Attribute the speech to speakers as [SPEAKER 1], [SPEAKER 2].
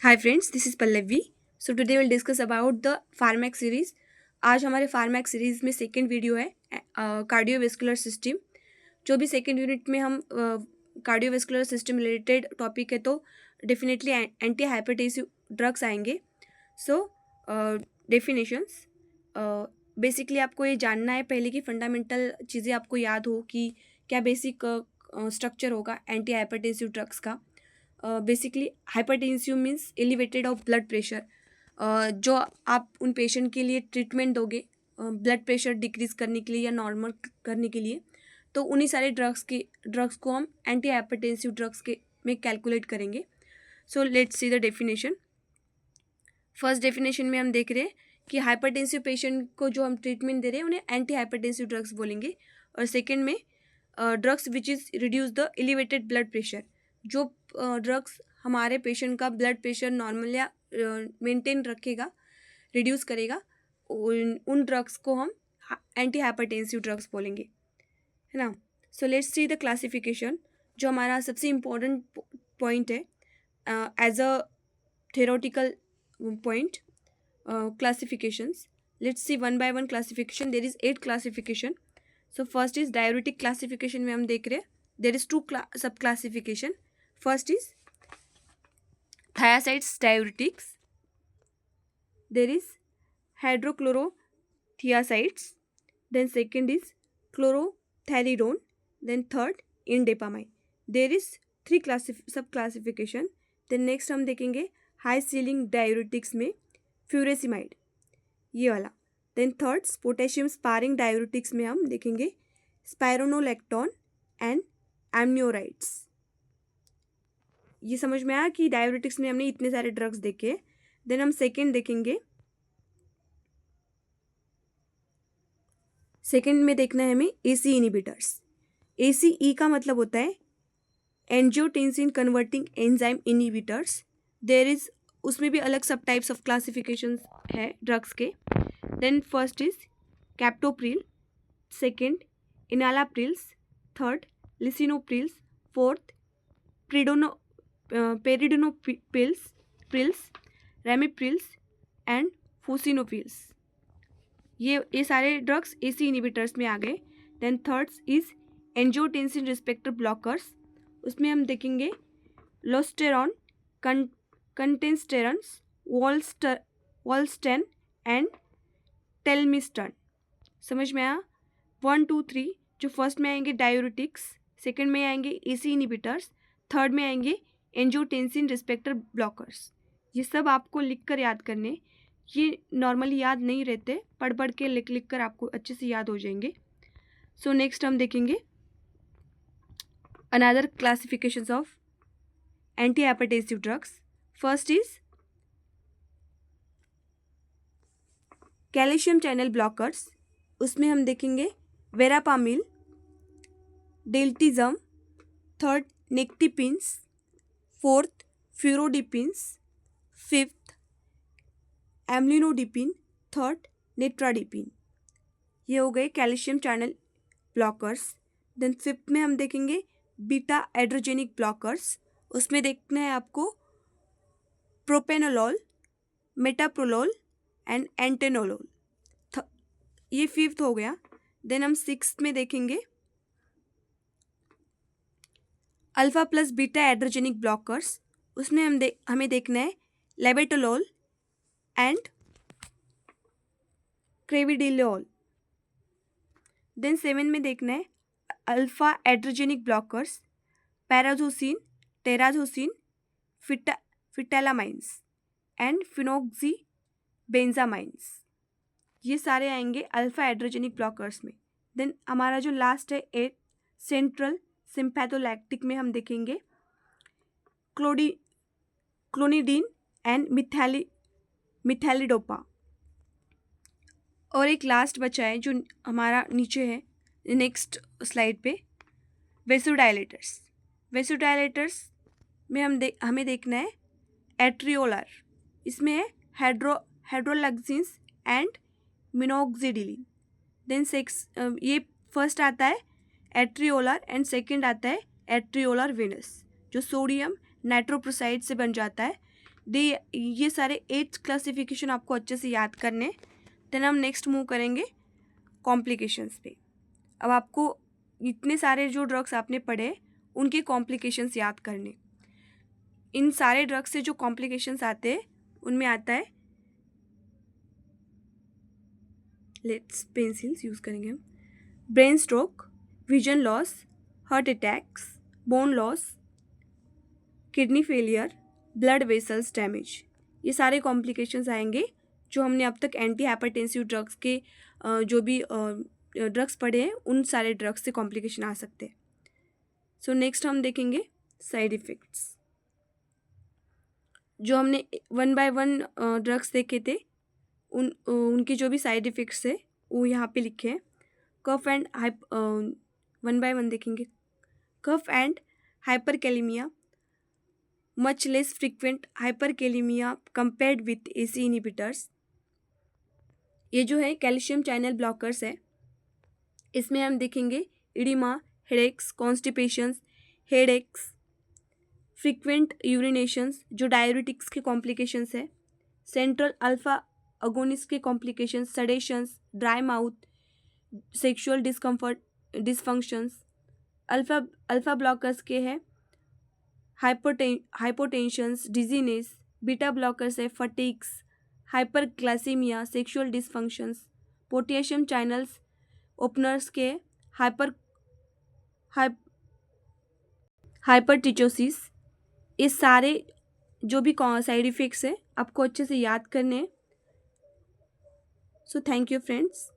[SPEAKER 1] Hi friends, this is Pallavi. So today will discuss about the pharmac series. आज हमारे pharmac series में second video है cardiovascular system. जो भी सेकेंड यूनिट में हम कार्डियोवेस्कुलर सिस्टम रिलेटेड टॉपिक है तो डेफिनेटली एंटी हाइपरटेंसिव ड्रग्स आएंगे। सो डेफिनेशंस, बेसिकली आपको ये जानना है पहले कि फंडामेंटल चीज़ें आपको याद हो कि क्या बेसिक स्ट्रक्चर होगा एंटी हाइपरटेंसिव ड्रग्स का। Basically hypertensive means elevated of blood pressure. जो आप उन पेशेंट के लिए ट्रीटमेंट दोगे ब्लड प्रेशर डिक्रीज करने के लिए या नॉर्मल करने के लिए, तो उन्हीं सारे ड्रग्स को हम एंटी हाइपरटेंसिव ड्रग्स के में कैलकुलेट करेंगे। सो let's see the definition. First definition में हम देख रहे हैं कि हाइपरटेंसिव पेशेंट को जो हम ट्रीटमेंट दे रहे हैं उन्हें एंटी हाइपरटेंसिव ड्रग्स बोलेंगे। और सेकेंड में drugs which is reduce the elevated blood pressure. जो ड्रग्स हमारे पेशेंट का ब्लड प्रेशर नॉर्मल या मेंटेन रखेगा, रिड्यूस करेगा, उन ड्रग्स को हम एंटी हाइपरटेंसिव ड्रग्स बोलेंगे, है ना। So let's see the classification. जो हमारा सबसे इम्पोर्टेंट पॉइंट है as a theoretical point, classifications. Let's see one by one classification. There is 8 classification. So first is diuretic classification में हम देख रहे हैं there is 2 sub classification. First is thiazides diuretics. There is hydrochlorothiazides. Then second is chlorothalidone. Then third indapamide. There is 3 sub classification. Then next हम देखेंगे high ceiling diuretics में furosemide, ये वाला। Then third potassium sparing diuretics में हम देखेंगे spironolactone and एम्नियोराइड्स। ये समझ में आया कि डायूरेटिक्स में हमने इतने सारे ड्रग्स देखे। देन हम सेकेंड देखेंगे, सेकेंड में देखना है हमें एसी इनिबिटर्स। एसीई का मतलब होता है angiotensin converting enzyme inhibitors. There is उसमें भी अलग सब टाइप्स ऑफ क्लासिफिकेशन है ड्रग्स के। Then first is captopril, second enalaprils, third lisinoprils, fourth perindoprils, ramiprils and fosinoprils. ये सारे ड्रग्स एसी इनिबिटर्स में आ गए। Then third is angiotensin receptor blockers. उसमें हम देखेंगे लोस्टेरॉन, कंटेंस्टेरन्स, वॉल्स्टेन एंड टेलमिस्टन। समझ में आया? 1 2 3 जो फर्स्ट में आएंगे डायूरेटिक्स, सेकंड में आएंगे एसी इनिबिटर्स, थर्ड में आएंगे एंजियोटेंसिन रिसेप्टर ब्लॉकर्स। ये सब आपको लिख कर याद करने, ये नॉर्मली याद नहीं रहते, पढ़ पढ़ के लिख कर आपको अच्छे से याद हो जाएंगे। सो नेक्स्ट हम देखेंगे another classifications of anti hypertensive drugs. First is calcium channel blockers. उसमें हम देखेंगे verapamil, diltiazem, third nifedipines, fourth felodipines, fifth amlodipine, third nitrendipine. ये हो गए calcium channel blockers. Then fifth में हम देखेंगे बीटा एड्रोजेनिक ब्लॉकर्स। उसमें देखना है आपको प्रोपेनोलोल, मेटाप्रोलोल एंड एंटेनोलोल। ये फिफ्थ हो गया। देन हम सिक्स्थ में देखेंगे alpha plus beta adrenergic blockers. उसमें हमें देखना है labetalol and carvedilol. Then seven में देखना है alpha adrenergic blockers, prazosin, terazosin, phentolamines and phenoxybenzamines. ये सारे आएंगे अल्फा एड्रोजेनिक ब्लॉकर्स में। देन हमारा जो लास्ट है 8 सेंट्रल सिम्पैथोलैक्टिक में हम देखेंगे क्लोनिडीन एंड मिथैलिडोपा। और एक लास्ट बचा है जो हमारा नीचे है नेक्स्ट स्लाइड पे, वेसोडायलेटर्स। वेसोडायलेटर्स में हमें देखना है एट्रियोलर। इसमें है हाइड्रोलक्सिन्स एंड मिनोक्सिडिलिन। देन ये फर्स्ट आता है एट्रियोलर एंड सेकंड आता है एट्रियोलर वेनस, जो सोडियम नाइट्रोप्रोसाइड से बन जाता है। ये सारे 8 क्लासिफिकेशन आपको अच्छे से याद करने। देन हम नेक्स्ट मूव करेंगे कॉम्प्लिकेशंस पे। अब आपको इतने सारे जो ड्रग्स आपने पढ़े उनके कॉम्प्लिकेशंस याद करने। इन सारे ड्रग्स से जो कॉम्प्लिकेशंस आते हैं उनमें आता है, लेट्स पेंसिल्स यूज़ करेंगे हम, brain stroke, vision loss, heart attacks, bone loss, kidney failure, blood vessels damage. ये सारे कॉम्प्लिकेशंस आएंगे जो हमने अब तक एंटी हाइपरटेंसिव ड्रग्स के जो भी ड्रग्स पढ़े हैं उन सारे ड्रग्स से कॉम्प्लिकेशन आ सकते हैं। सो नेक्स्ट हम देखेंगे साइड इफ़ेक्ट्स। जो हमने 1 बाय 1 ड्रग्स देखे थे उनके जो भी साइड इफ़ेक्ट्स है वो यहाँ पे लिखे हैं। कफ एंड 1 बाय 1 देखेंगे। Cough and hyperkalemia, much less frequent hyperkalemia compared with ACE inhibitors. ये जो है कैल्शियम चैनल ब्लॉकर्स है। इसमें हम देखेंगे edema, headaches, constipations, headaches, frequent urinations जो डायबिटिक्स के कॉम्प्लिकेशंस है, सेंट्रल अल्फा अगोनिस्ट के complications, sedations, dry mouth, sexual dysfunctions. Alpha blockers के है हाइपोटेंशंस, डिजीनेस। बीटा ब्लॉकर्स है fatigues, hyperglycemia, sexual dysfunctions. Potassium channels openers के हाइपरटिचोसिस। ये सारे जो भी साइड इफ़ेक्ट्स है आपको अच्छे से याद करने हैं। So thank you friends.